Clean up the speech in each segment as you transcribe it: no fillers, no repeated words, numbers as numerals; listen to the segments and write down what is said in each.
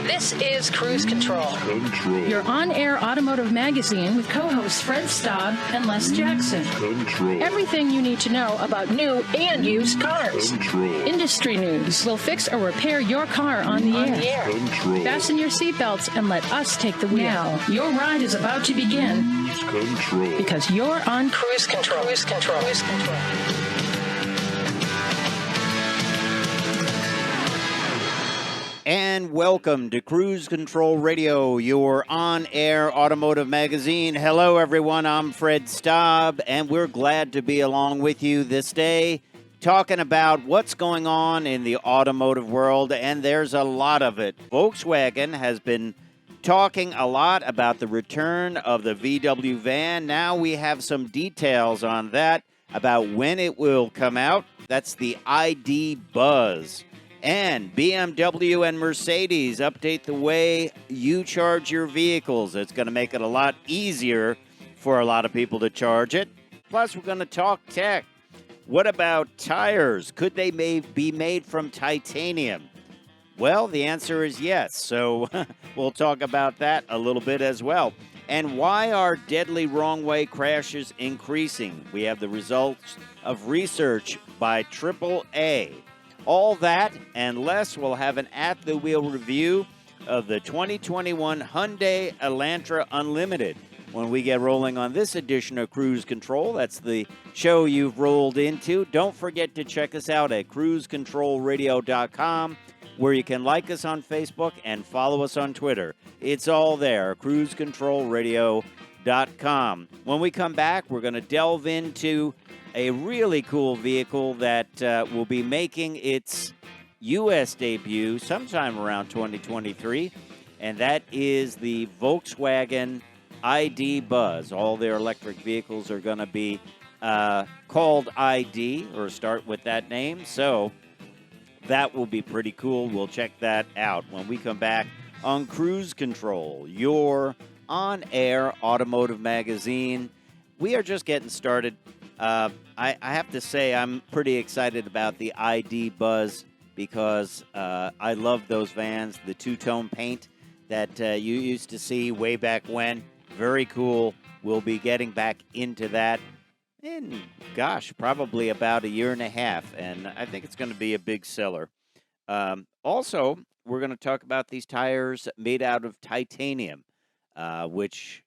This is Cruise Control. Your on-air automotive magazine with co-hosts Fred Staab and Les Jackson. Everything you need to know about new and used cars. Industry news. We'll fix or repair your car on the air. Fasten your seatbelts and let us take the wheel. Now, your ride is about to begin. Because you're on Cruise Control. Cruise Control. Cruise Control. And welcome to Cruise Control Radio, your on-air automotive magazine. Hello, everyone. I'm Fred Staab, and we're glad to be along with you this day, talking about what's going on in the automotive world, and there's a lot of it. Volkswagen has been talking a lot about the return of the VW van. Now we have some details on that, about when it will come out. That's the Id Buzz. And BMW and Mercedes update the way you charge your vehicles. It's going to make it a lot easier for a lot of people to charge it. Plus, we're going to talk tech. What about tires? Could they be made from titanium? Well, the answer is yes. So we'll talk about that a little bit as well. And why are deadly wrong-way crashes increasing? We have the results of research by AAA. All that and less, we'll have an at-the-wheel review of the 2021 Hyundai Elantra Unlimited when we get rolling on this edition of Cruise Control. That's the show you've rolled into. Don't forget to check us out at cruisecontrolradio.com, where you can like us on Facebook and follow us on Twitter. It's all there, cruisecontrolradio.com. When we come back, we're going to delve into a really cool vehicle that will be making its U.S. debut sometime around 2023, and that is the Volkswagen Id Buzz. All their electric vehicles are going to be called ID, or start with that name, so that will be pretty cool. We'll check that out when we come back on Cruise Control, your on-air automotive magazine. We are just getting started. I have to say I'm pretty excited about the Id Buzz because I love those vans, the two-tone paint that you used to see way back when. Very cool. We'll be getting back into that in, probably about a year and a half, and I think it's going to be a big seller. Also, we're going to talk about these tires made out of titanium, which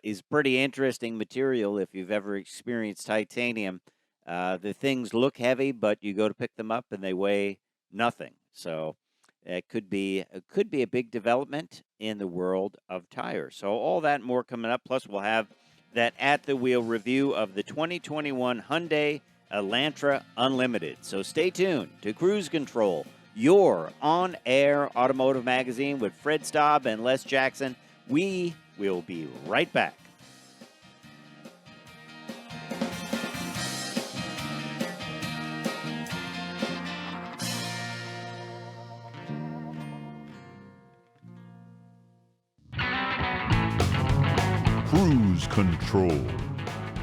is pretty interesting material if you've ever experienced titanium. The things look heavy, but you go to pick them up and they weigh nothing. So it could be a big development in the world of tires. So all that and more coming up. Plus, we'll have that at-the-wheel review of the 2021 Hyundai Elantra Unlimited. So stay tuned to Cruise Control, your on-air automotive magazine with Fred Staab and Les Jackson. We will be right back. Cruise Control.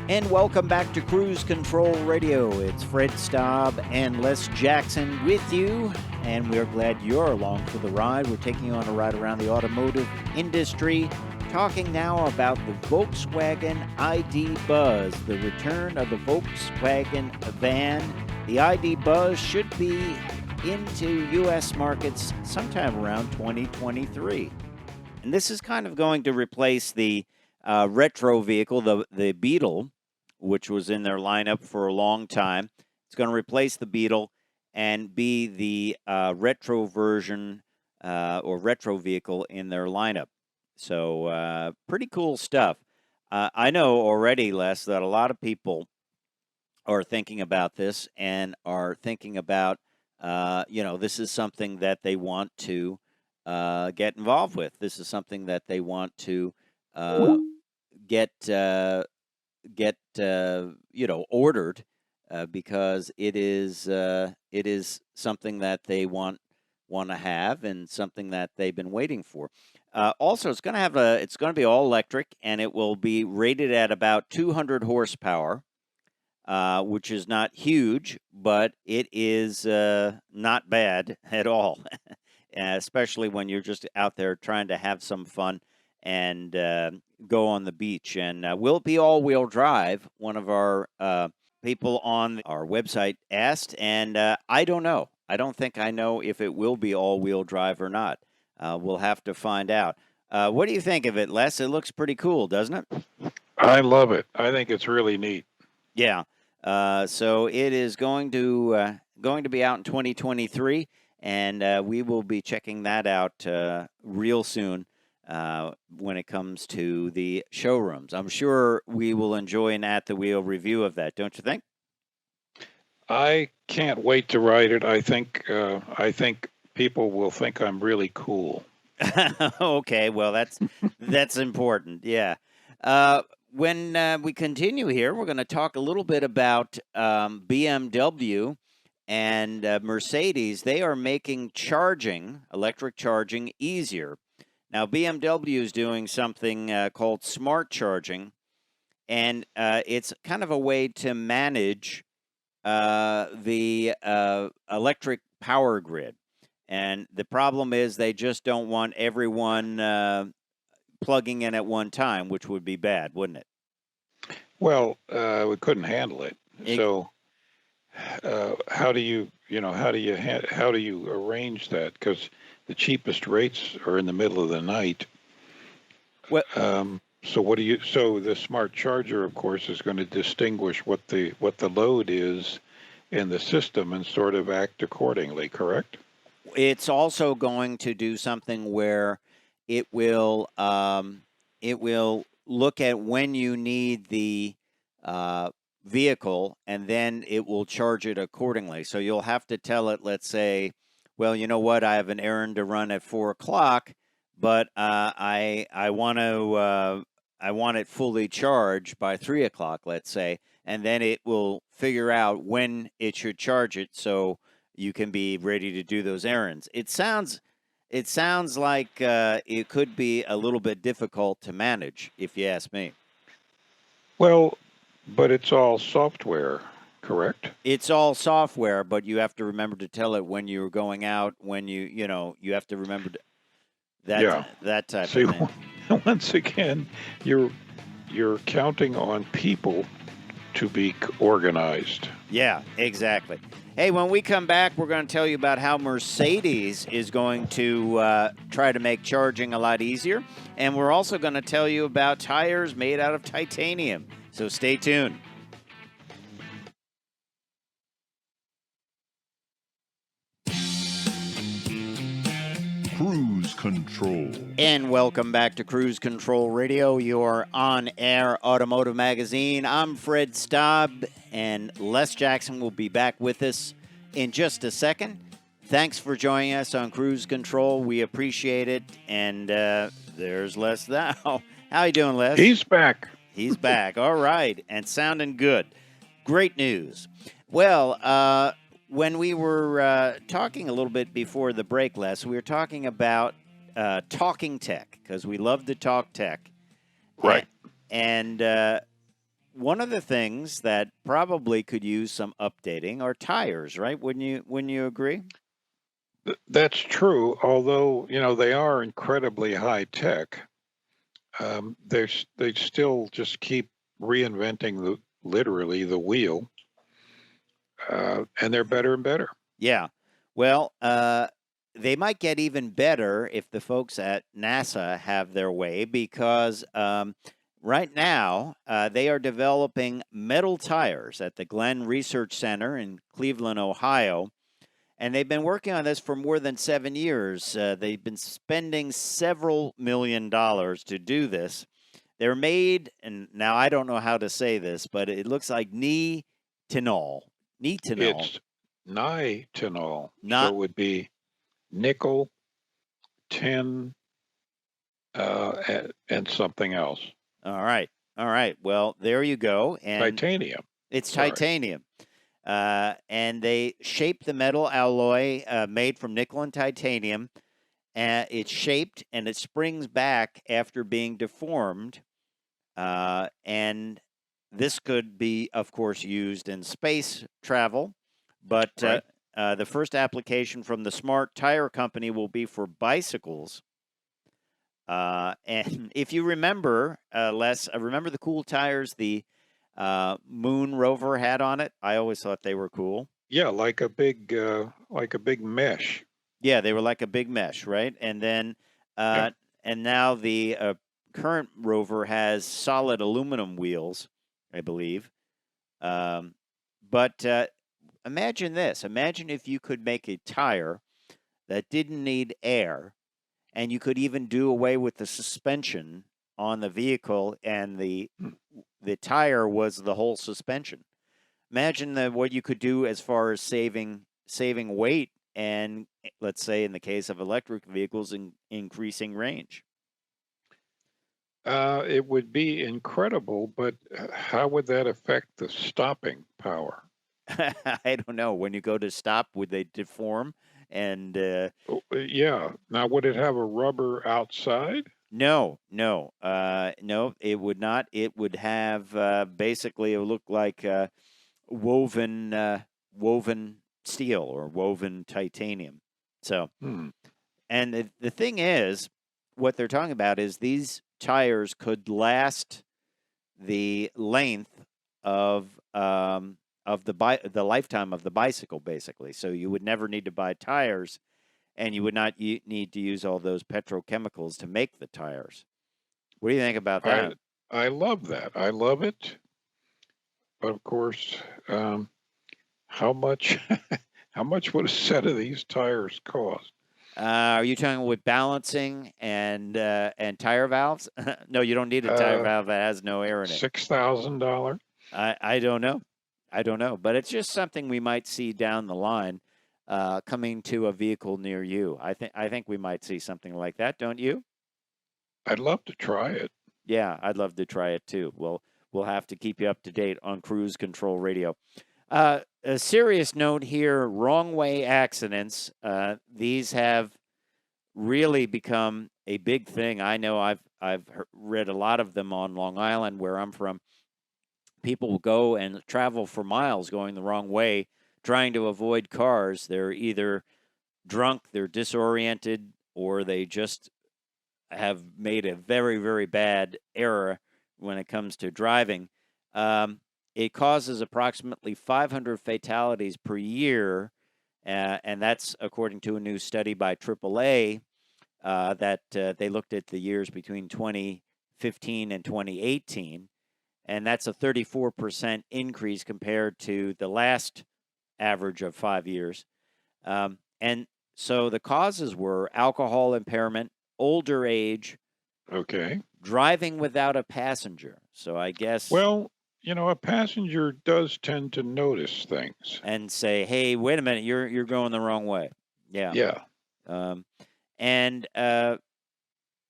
And welcome back to Cruise Control Radio. It's Fred Staab and Les Jackson with you, and we're glad you're along for the ride. We're taking you on a ride around the automotive industry, talking now about the Volkswagen Id Buzz, the return of the Volkswagen van. The Id Buzz should be into U.S. markets sometime around 2023. And this is kind of going to replace the retro vehicle, the Beetle, which was in their lineup for a long time. It's going to replace the Beetle and be the retro version or retro vehicle in their lineup. So pretty cool stuff. I know already, Les, that a lot of people are thinking about this and are thinking about, this is something that they want to get involved with. This is something that they want to get ordered because it is something that they want to have and something that they've been waiting for. Also, it's going to be all electric, and it will be rated at about 200 horsepower, which is not huge, but it is not bad at all. especially when you're just out there trying to have some fun and go on the beach. And will it be all-wheel drive? One of our people on our website asked, and I don't know. I don't think I know if it will be all-wheel drive or not. We'll have to find out. What do you think of it, Les? It looks pretty cool, doesn't it? I love it. I think it's really neat. Yeah. So it is going to be out in 2023, and we will be checking that out real soon when it comes to the showrooms. I'm sure we will enjoy an at the wheel review of that, don't you think? I can't wait to ride it. I think people will think I'm really cool. Okay, well that's important. Yeah. When we continue here, we're going to talk a little bit about BMW and Mercedes. They are making electric charging, easier. Now, BMW is doing something called smart charging, and it's kind of a way to manage the electric power grid. And the problem is they just don't want everyone plugging in at one time, which would be bad, wouldn't it? Well, we couldn't handle it. So, how do you arrange that? Because the cheapest rates are in the middle of the night. Well, so the smart charger, of course, is going to distinguish what the load is in the system and sort of act accordingly. Correct? It's also going to do something where it will look at when you need the vehicle, and then it will charge it accordingly. So you'll have to tell it, let's say, well, you know what, I have an errand to run at 4 o'clock, but I want it fully charged by 3 o'clock, let's say, and then it will figure out when it should charge it so you can be ready to do those errands. It sounds like it could be a little bit difficult to manage, if you ask me. Well, but it's all software, correct? It's all software, but you have to remember to tell it when you're going out, when you have to remember that type of thing. Once again, you're counting on people to be organized. Yeah, exactly. Hey, when we come back, we're going to tell you about how Mercedes is going to try to make charging a lot easier. And we're also going to tell you about tires made out of titanium. So stay tuned. Cruise Control. And welcome back to Cruise Control Radio, your on-air automotive magazine. I'm Fred Staab, and Les Jackson will be back with us in just a second. Thanks for joining us on Cruise Control. We appreciate it. And there's Les now. How you doing, Les? He's back. He's back. All right. And sounding good. Great news. Well, when we were talking a little bit before the break, Les, we were talking about talking tech, because we love to talk tech. Right. And one of the things that probably could use some updating are tires, right? Wouldn't you agree? That's true. Although, they are incredibly high tech. They still just keep reinventing literally the wheel. And they're better and better. Yeah. Well, they might get even better if the folks at NASA have their way, because right now they are developing metal tires at the Glenn Research Center in Cleveland, Ohio. And they've been working on this for more than 7 years. They've been spending several $1 million to do this. They're made, and now I don't know how to say this, but it looks like nitinol. It's nitinol. So it would be nickel, tin, and something else. All right. Well, there you go. And titanium. It's titanium. And they shape the metal alloy made from nickel and titanium. It's shaped and it springs back after being deformed. And this could be, of course, used in space travel, but right. The first application from the Smart Tire Company will be for bicycles. And if you remember, Les, remember the cool tires the Moon rover had on it? I always thought they were cool. Yeah, like a big mesh. Yeah, they were like a big mesh, right? And then, and now the current rover has solid aluminum wheels, I believe. But imagine this. Imagine if you could make a tire that didn't need air, and you could even do away with the suspension on the vehicle, and the tire was the whole suspension. Imagine what you could do as far as saving weight, and let's say in the case of electric vehicles, increasing range. It would be incredible, but how would that affect the stopping power? I don't know. When you go to stop, would they deform? And yeah. Now, would it have a rubber outside? No. It would not. It would have basically, it would look like woven steel or woven titanium. So, and the thing is, what they're talking about is these tires could last the length of the lifetime of the bicycle, basically. So you would never need to buy tires, and you would not need to use all those petrochemicals to make the tires. What do you think about that? I love that. I love it. But of course, how much would a set of these tires cost? Are you talking with balancing and tire valves? No, you don't need a tire valve that has no air in it. $6,000. I don't know. But it's just something we might see down the line, coming to a vehicle near you. I think we might see something like that, don't you? I'd love to try it. Yeah, I'd love to try it too. We'll have to keep you up to date on Cruise Control Radio. A serious note here: wrong way accidents. These have really become a big thing. I know I've read a lot of them on Long Island, where I'm from. People will go and travel for miles going the wrong way, trying to avoid cars. They're either drunk, they're disoriented, or they just have made a very, very bad error when it comes to driving. It causes approximately 500 fatalities per year, and that's according to a new study by AAA that they looked at the years between 2015 and 2018. And that's a 34% increase compared to the last average of 5 years. And so the causes were alcohol impairment, older age, driving without a passenger. So I guess... Well, a passenger does tend to notice things. And say, hey, wait a minute, you're going the wrong way. Yeah. Yeah. And the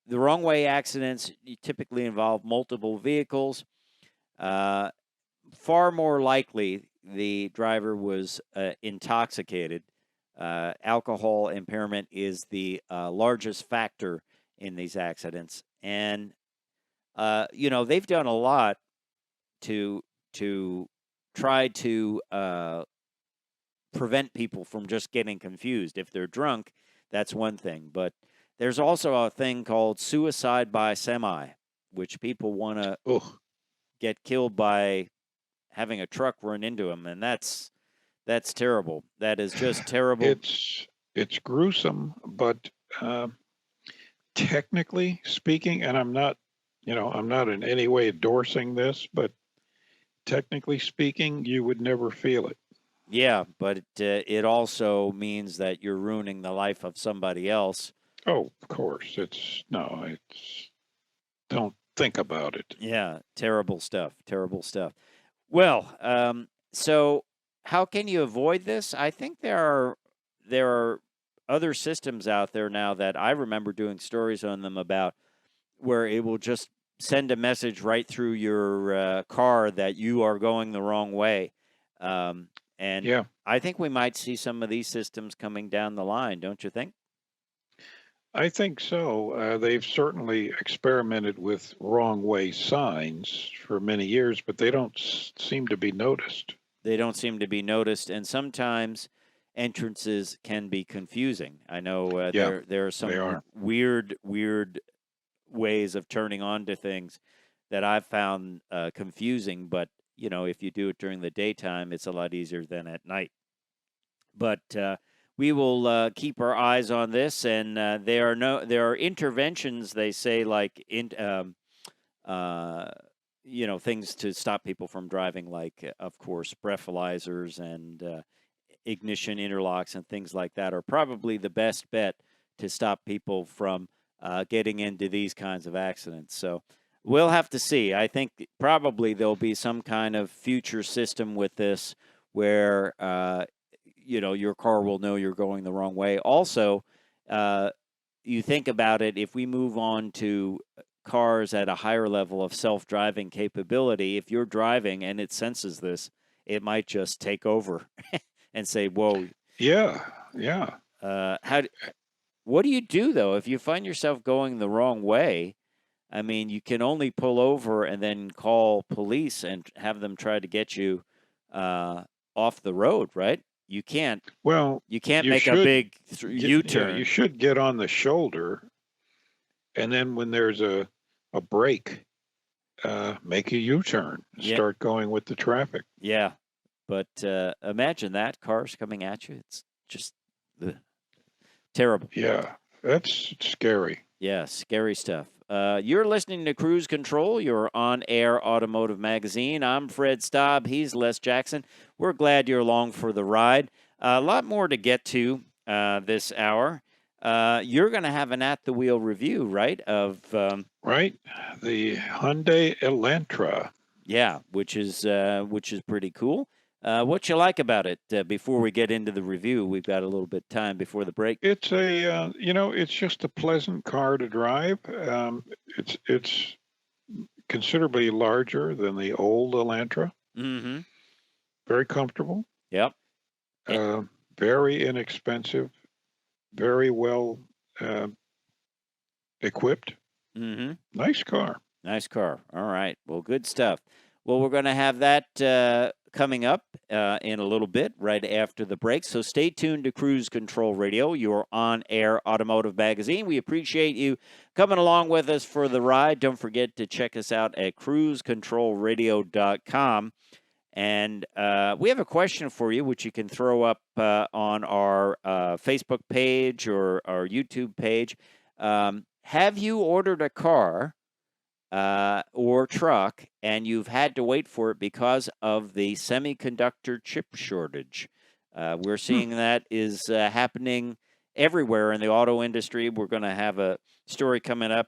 wrong way accidents typically involve multiple vehicles. Far more likely, the driver was intoxicated. Alcohol impairment is the largest factor in these accidents. And, they've done a lot to try to prevent people from just getting confused. If they're drunk, that's one thing. But there's also a thing called suicide by semi, which people want to get killed by having a truck run into them, and that's terrible. That is just terrible. It's gruesome, but technically speaking, and I'm not in any way endorsing this, but technically speaking, you would never feel it. Yeah, but it also means that you're ruining the life of somebody else. Oh, of course. Don't think about it. Yeah, terrible stuff. Well, so how can you avoid this? I think there are other systems out there now that I remember doing stories on them about, where it will just send a message right through your car that you are going the wrong way. And yeah. I think we might see some of these systems coming down the line, don't you think? I think so. They've certainly experimented with wrong way signs for many years, but they don't seem to be noticed. They don't seem to be noticed. And sometimes entrances can be confusing. I know Yeah, there are they some are. weird ways of turning on to things that I've found confusing. But if you do it during the daytime, it's a lot easier than at night. But we will keep our eyes on this, and there are interventions. They say like things to stop people from driving, like of course breathalyzers and ignition interlocks and things like that are probably the best bet to stop people from getting into these kinds of accidents. So we'll have to see. I think probably there'll be some kind of future system with this where your car will know you're going the wrong way. Also, you think about it, if we move on to cars at a higher level of self-driving capability, if you're driving and it senses this, it might just take over and say, "Whoa." Yeah. What do you do though if you find yourself going the wrong way? I mean, you can only pull over and then call police and have them try to get you off the road, right? You can't. Well, You can't you make a should big Yeah, U-turn. you should get on the shoulder, and then when there's a break, make a U-turn. Yeah. Start going with the traffic. Yeah, but imagine that cars coming at you. It's just terrible. Yeah, that's scary. Yeah, scary stuff. You're listening to Cruise Control, your on-air automotive magazine. I'm Fred Staab. He's Les Jackson. We're glad you're along for the ride. A lot more to get to this hour. You're going to have an at-the-wheel review, right? Of Right, the Hyundai Elantra. yeah, which is pretty cool. What you like about it? Before we get into the review, we've got a little bit of time before the break. It's it's just a pleasant car to drive. It's considerably larger than the old Elantra. Mm-hmm. Very comfortable. Yep. Very inexpensive. Very well equipped. Mm-hmm. Nice car. Nice car. All right. Well, good stuff. Well, we're going to have that coming up in a little bit, right after the break. So stay tuned to Cruise Control Radio, your on-air automotive magazine. We appreciate you coming along with us for the ride. Don't forget to check us out at cruisecontrolradio.com. And we have a question for you, which you can throw up on our Facebook page or our YouTube page. Have you ordered a car or truck, and you've had to wait for it because of the semiconductor chip shortage? We're seeing that is happening everywhere in the auto industry. We're going to have a story coming up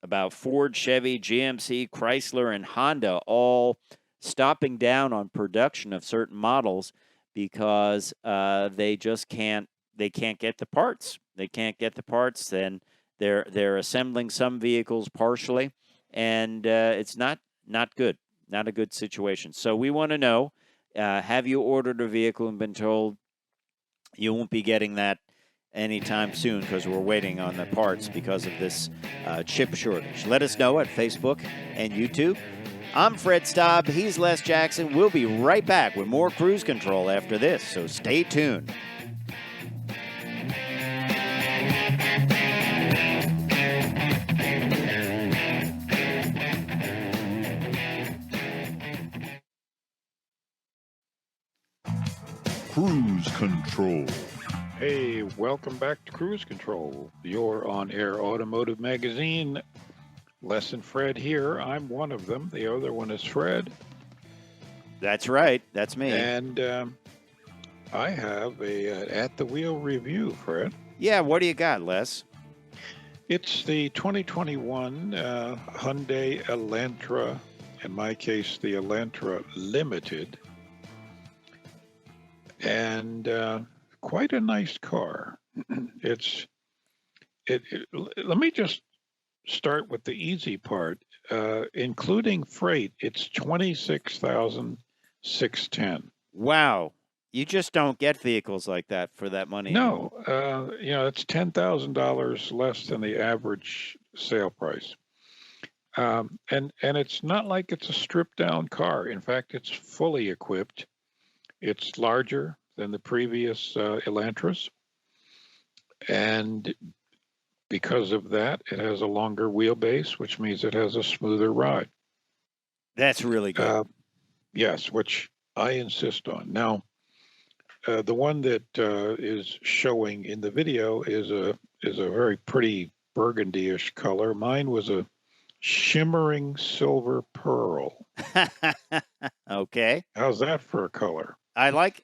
about Ford, Chevy, GMC, Chrysler, and Honda all stopping down on production of certain models because they just can't get the parts. They can't get the parts, and they're assembling some vehicles partially. And it's not good, not a good situation. So we want to know, have you ordered a vehicle and been told you won't be getting that anytime soon because we're waiting on the parts because of this chip shortage? Let us know at Facebook and YouTube. I'm Fred Staab. He's Les Jackson. We'll be right back with more Cruise Control after this, so stay tuned. Cruise Control. Hey, welcome back to Cruise Control, your on-air automotive magazine. Les and Fred here. I'm one of them. The other one is Fred. That's right. That's me. And I have a at-the-wheel review, Fred. Yeah, what do you got, Les? It's the 2021 Hyundai Elantra, in my case, the Elantra Limited. And quite a nice car. Let me just start with the easy part. Including freight, it's $26,610. Wow. You just don't get vehicles like that for that money. No, it's $10,000 less than the average sale price. And it's not like it's a stripped down car. In fact, it's fully equipped. It's larger than the previous Elantras. And because of that, it has a longer wheelbase, which means it has a smoother ride. That's really good. Yes, which I insist on. Now, the one that is showing in the video is a very pretty burgundy-ish color. Mine was a shimmering silver pearl. Okay. How's that for a color? I like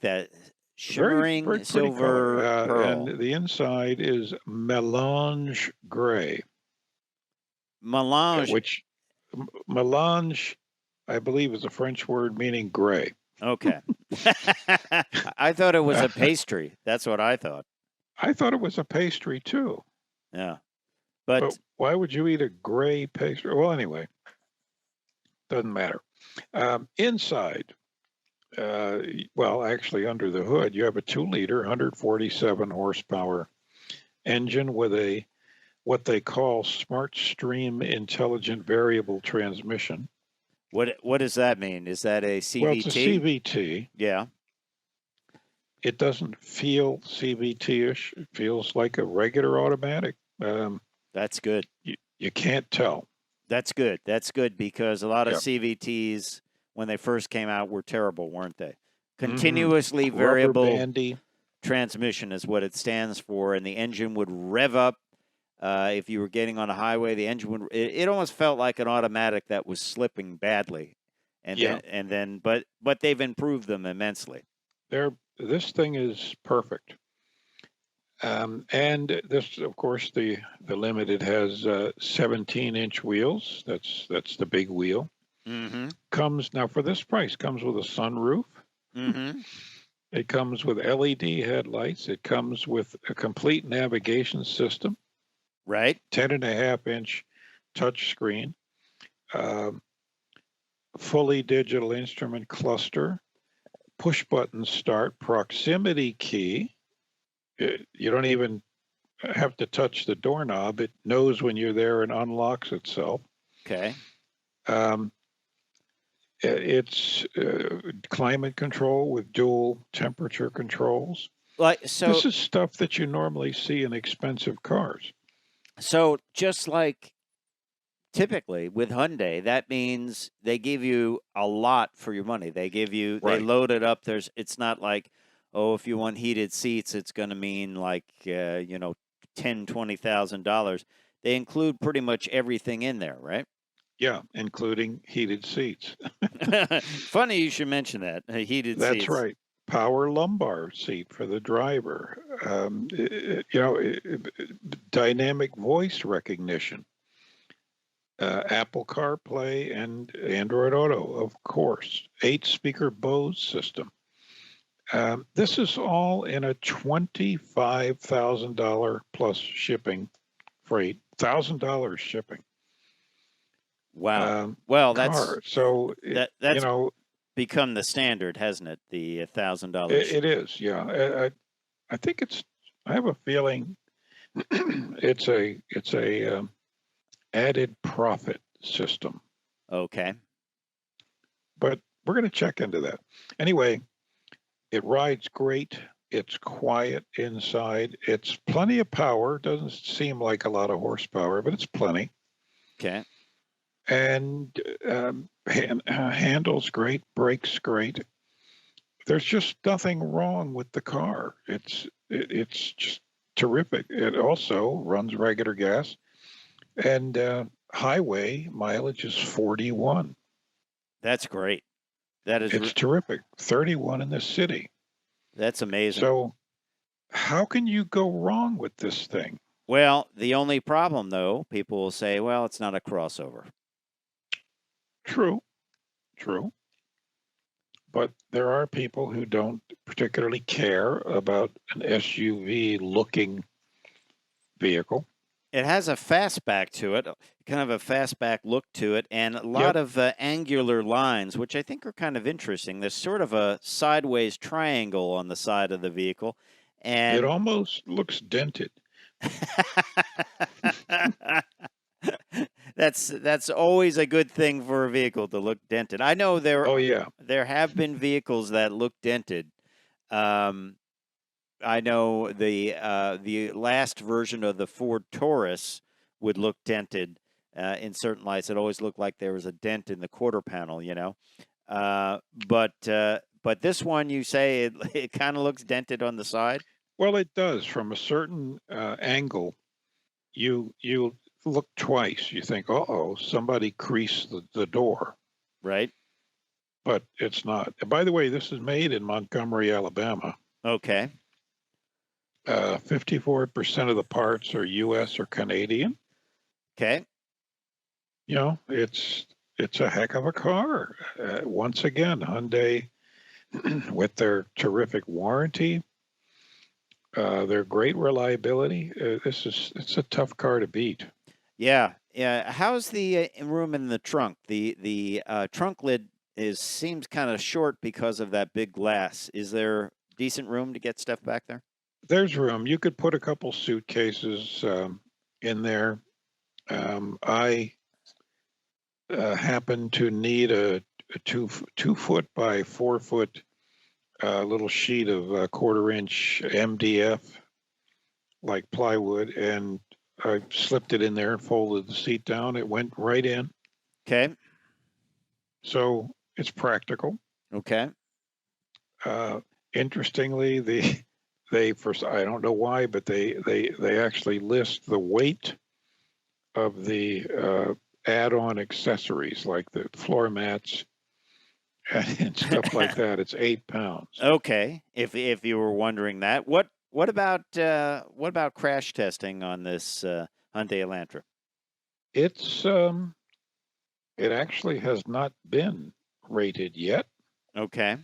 that. Shimmering Very silver pearl. And the inside is melange gray. Melange. Which melange, I believe, is a French word meaning gray. Okay. I thought it was a pastry. That's what I thought. I thought it was a pastry too. Yeah. But why would you eat a gray pastry? Well, anyway, doesn't matter. Inside, well, actually, under the hood, you have a 2-liter, 147 horsepower engine with a what they call Smart Stream Intelligent Variable Transmission. What does that mean? Is that a CVT? Well, it's a CVT. Yeah. It doesn't feel CVT-ish. It feels like a regular automatic. That's good. You can't tell. That's good. That's good because a lot of CVTs, when they first came out, were terrible, weren't they? Continuously variable transmission is what it stands for, and the engine would rev up. If you were getting on a highway, the engine would. It almost felt like an automatic that was slipping badly, but they've improved them immensely. This thing is perfect, and this, of course, the Limited has 17-inch wheels. That's the big wheel. Mm-hmm. Comes now for this price. Comes with a sunroof. Mm-hmm. It comes with LED headlights. It comes with a complete navigation system. Right. 10.5-inch touch screen, fully digital instrument cluster, push button start, proximity key. You don't even have to touch the doorknob. It knows when you're there and unlocks itself. Okay. It's climate control with dual temperature controls. So this is stuff that you normally see in expensive cars. So just like typically with Hyundai, that means they give you a lot for your money. They give you, they load it up. It's not like, oh, if you want heated seats, it's going to mean like, $10,000, $20,000. They include pretty much everything in there, right? Yeah, including heated seats. Funny you should mention that, heated seats. That's right. Power lumbar seat for the driver. Dynamic voice recognition. Apple CarPlay and Android Auto, of course. 8-speaker Bose system. This is all in a $25,000 plus shipping freight. $1,000 shipping. Wow. Well, that's that's become the standard, hasn't it? The $1,000. It is, yeah. I think I have a feeling it's a added profit system. Okay. But we're going to check into that. Anyway, it rides great. It's quiet inside. It's plenty of power. Doesn't seem like a lot of horsepower, but it's plenty. Okay. And handles great, brakes great. There's just nothing wrong with the car. It's just terrific. It also runs regular gas, and highway mileage is 41. That's great. It's terrific. 31 in the city. That's amazing. So, how can you go wrong with this thing? Well, the only problem, though, people will say, well, it's not a crossover. True. But there are people who don't particularly care about an SUV-looking vehicle. It has a fastback to it, kind of a fastback look to it, and a lot of angular lines, which I think are kind of interesting. There's sort of a sideways triangle on the side of the vehicle. And it almost looks dented. That's always a good thing for a vehicle to look dented. I know there have been vehicles that look dented, I know the last version of the Ford Taurus would look dented in certain lights. It always looked like there was a dent in the quarter panel, But this one, you say it kind of looks dented on the side. Well, it does. From a certain angle, you look twice. You think, "Uh-oh, somebody creased the door." Right. But it's not. And by the way, this is made in Montgomery, Alabama. Okay. 54% of the parts are U.S. or Canadian. Okay. It's a heck of a car. Once again, Hyundai, with their terrific warranty, their great reliability. It's a tough car to beat. Yeah. Yeah. How's the room in the trunk? The trunk lid seems kind of short because of that big glass. Is there decent room to get stuff back there? There's room. You could put a couple suitcases in there. I happen to need a 2 foot by 4 foot little sheet of 1/4 inch MDF, like plywood, and I slipped it in there and folded the seat down. It went right in. Okay. So it's practical. Okay. Interestingly, they first, I don't know why, but they actually list the weight of the add-on accessories, like the floor mats and stuff like that. It's 8 pounds. Okay. If you were wondering that, what about crash testing on this Hyundai Elantra? It actually has not been rated yet. Okay.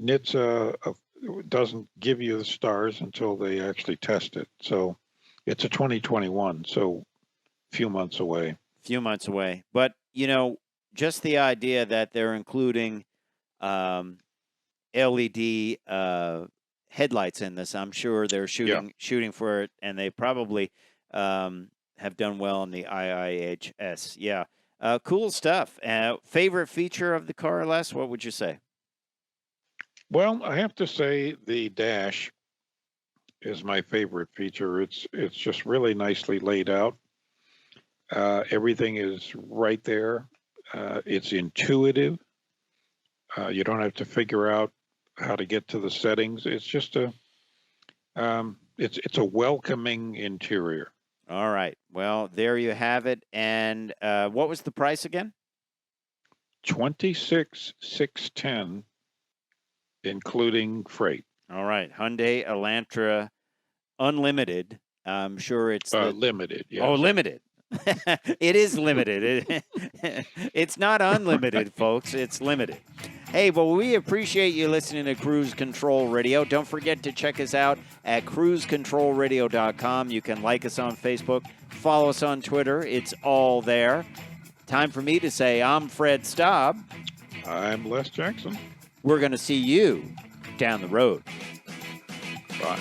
NHTSA doesn't give you the stars until they actually test it. So it's a 2021, so a few months away. But, just the idea that they're including LED headlights in this, I'm sure they're shooting for it, and they probably have done well in the IIHS. Yeah. Cool stuff. Favorite feature of the car, Les? What would you say? Well, I have to say the dash is my favorite feature. It's just really nicely laid out. Everything is right there. It's intuitive. You don't have to figure out how to get to the settings. It's just it's a welcoming interior. All right. Well, there you have it. And what was the price again? $26,610, including freight. All right. Hyundai Elantra Unlimited. I'm sure it's limited. Yes. Oh, limited. It is limited. It's not unlimited, folks. It's limited. Hey, well, we appreciate you listening to Cruise Control Radio. Don't forget to check us out at cruisecontrolradio.com. You can like us on Facebook, follow us on Twitter. It's all there. Time for me to say I'm Fred Staab. I'm Les Jackson. We're going to see you down the road. Bye.